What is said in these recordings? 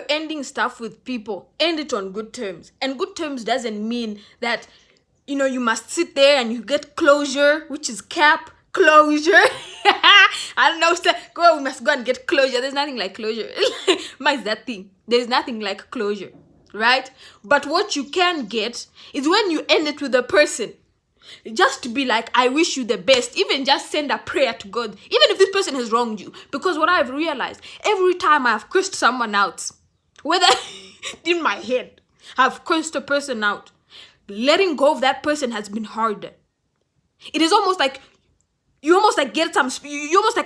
you're ending stuff with people, end it on good terms. And good terms doesn't mean that, you must sit there and you get closure, which is cap closure. I don't know, we must go and get closure. There's nothing like closure. Is that thing. There's nothing like closure, right? But what you can get is when you end it with a person, just to be like, I wish you the best. Even just send a prayer to God, even if this person has wronged you. Because what I've realized, every time I've cursed someone out, whether in my head I've cursed a person out, letting go of that person has been harder. It is almost like you almost like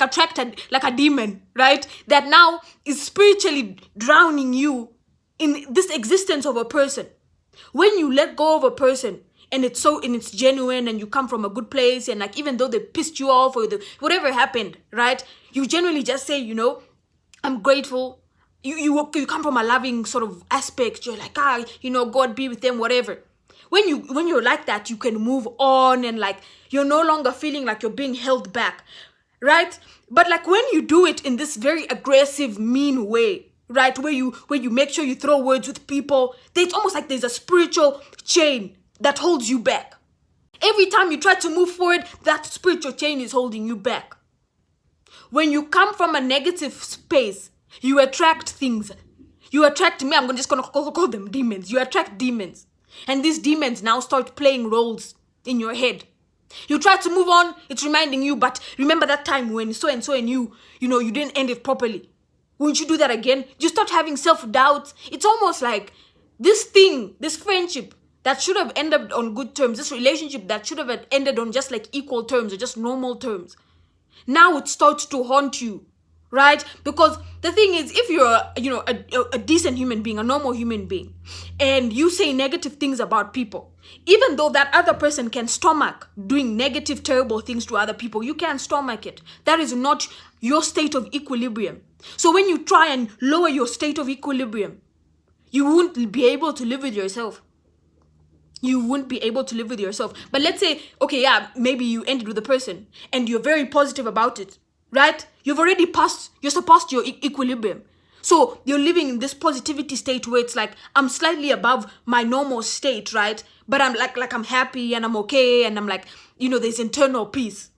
attracted like a demon, right? That now is spiritually drowning you in this existence of a person. When you let go of a person and it's genuine and you come from a good place, and like even though they pissed you off or whatever happened, right? You generally just say, I'm grateful. You come from a loving sort of aspect. You're like, God be with them, whatever. When you're like that, you can move on, and like you're no longer feeling like you're being held back, right? But like when you do it in this very aggressive, mean way, right, where you make sure you throw words with people, it's almost like there's a spiritual chain that holds you back. Every time you try to move forward, that spiritual chain is holding you back. When you come from a negative space, you attract things. You attract me. I'm just gonna call them demons. You attract demons. And these demons now start playing roles in your head. You try to move on, it's reminding you, but remember that time when so and so and you didn't end it properly. Won't you do that again? You start having self-doubt. It's almost like this friendship that should have ended on good terms, this relationship that should have ended on just like equal terms or just normal terms, now it starts to haunt you, right? Because the thing is, if you're a decent human being, a normal human being, and you say negative things about people, even though that other person can stomach doing negative, terrible things to other people, you can't stomach it. That is not your state of equilibrium. So when you try and lower your state of equilibrium, you won't be able to live with yourself. You won't be able to live with yourself. But let's say, okay, yeah, maybe you ended with a person and you're very positive about it, right? You're surpassed your equilibrium. So you're living in this positivity state where it's like, I'm slightly above my normal state, right? But I'm like I'm happy and I'm okay, and I'm like, there's internal peace.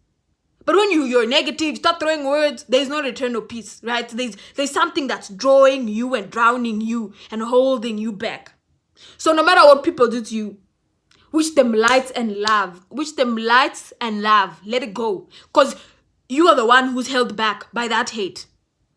But when you're negative, you start throwing words, there's no eternal peace, right? There's something that's drawing you and drowning you and holding you back. So no matter what people do to you, wish them light and love. Wish them light and love. Let it go. Because you are the one who's held back by that hate.